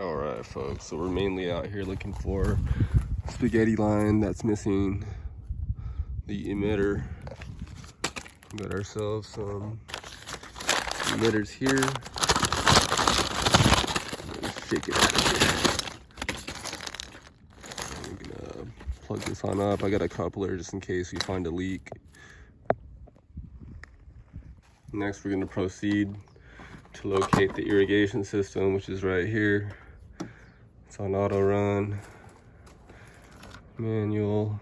All right, folks, so we're mainly out here looking for spaghetti line that's missing the emitter. We got ourselves some emitters here. Let's shake it out of here. I'm gonna plug this on up. I got a coupler just in case we find a leak. Next, we're gonna proceed to locate the irrigation system, which is right here. It's on auto run, manual,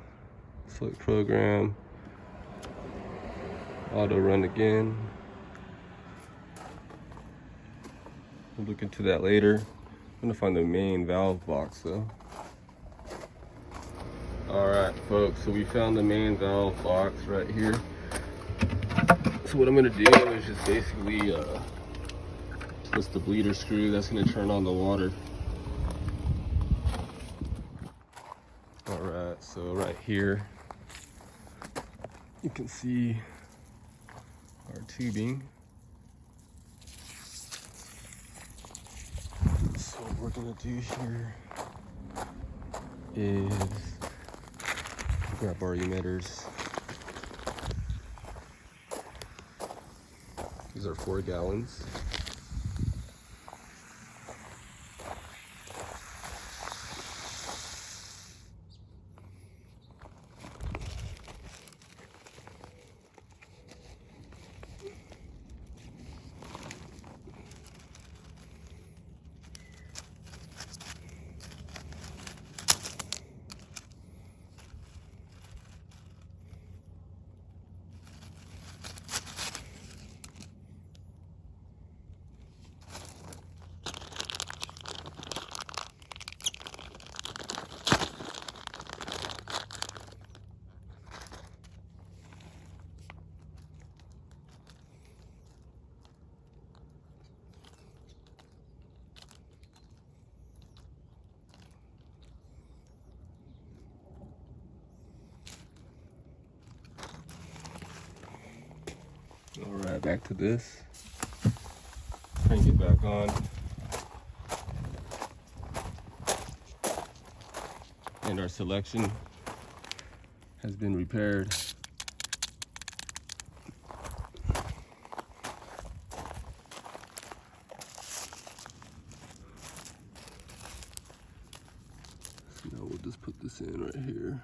select program, auto run again. We'll look into that later. I'm gonna find the main valve box though. All right, folks, so we found the main valve box right here. So what I'm gonna do is just basically twist the bleeder screw. That's gonna turn on the water. All right, so right here, you can see our tubing. So what we're gonna do here is grab our emitters. These are 4 gallons. All right, back to this. Crank it back on. And our selection has been repaired. So now we'll just put this in right here.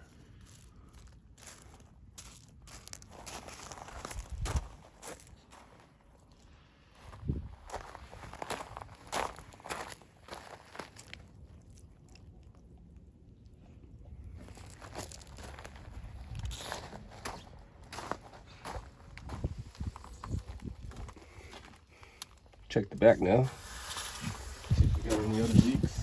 Check the back now. See if we got any other leaks.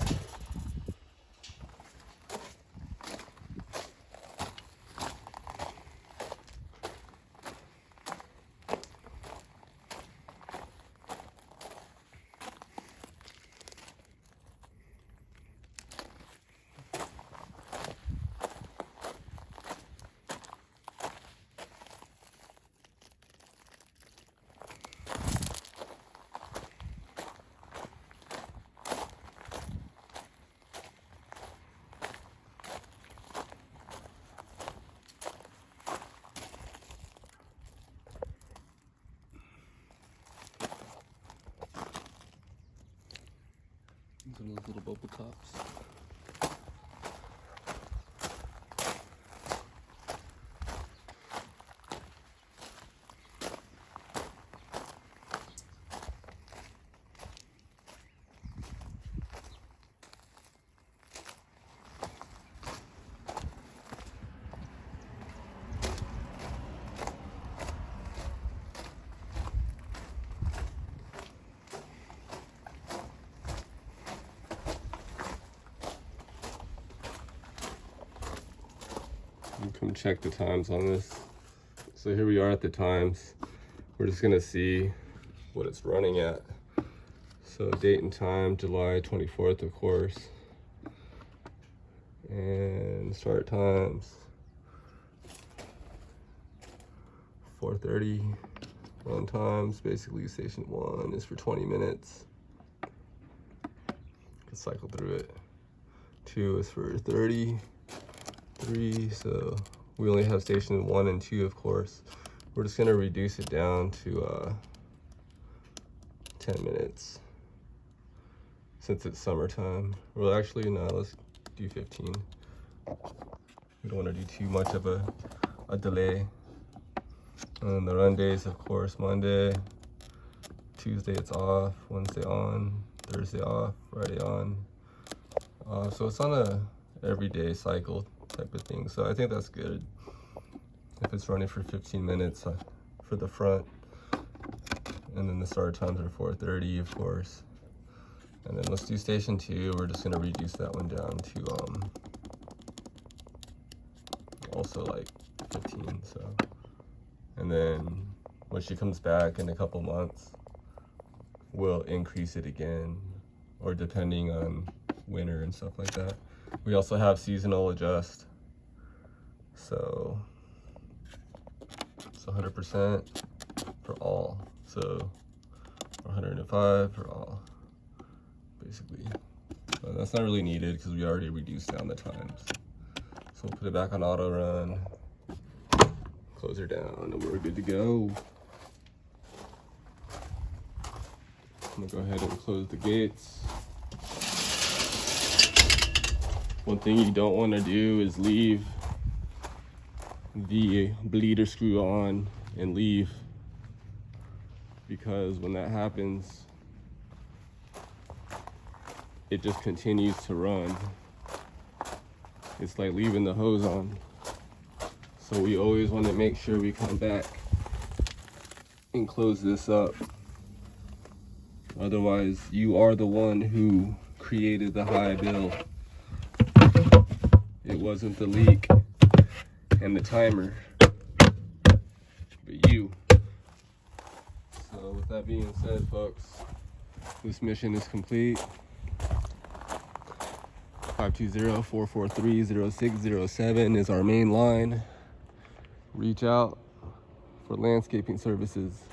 These are those little bubble tops. Come check the times on this. So here we are at the times. We're just gonna see what it's running at. So date and time, July 24th, of course. And start times, 4:30. Run times, basically station 1 is for 20 minutes. could cycle through it. 2 is for 30, 3, so we only have station 1 and 2, of course. We're just gonna reduce it down to 10 minutes since it's summertime. Well, actually, no, let's do 15. We don't wanna do too much of a delay. And the run days, of course, Monday, Tuesday it's off, Wednesday on, Thursday off, Friday on. So it's on a everyday cycle type of thing. So I think that's good. If it's running for 15 minutes for the front, and then the start times are 4:30, of course. And then let's do station 2. We're just gonna reduce that one down to also like 15. So, and then when she comes back in a couple months, we'll increase it again, or depending on winter and stuff like that. We also have seasonal adjust, so it's 100% for all, so 105 for all, basically. But that's not really needed because we already reduced down the times. So we'll put it back on auto run, close her down, and we're good to go. I'm gonna go ahead and close the gates. One thing you don't want to do is leave the bleeder screw on and leave, because when that happens, it just continues to run. It's like leaving the hose on. So we always want to make sure we come back and close this up. Otherwise, you are the one who created the high bill. It wasn't the leak and the timer, but you. So with that being said, folks, this mission is complete. 520-443-0607 is our main line. Reach out for landscaping services.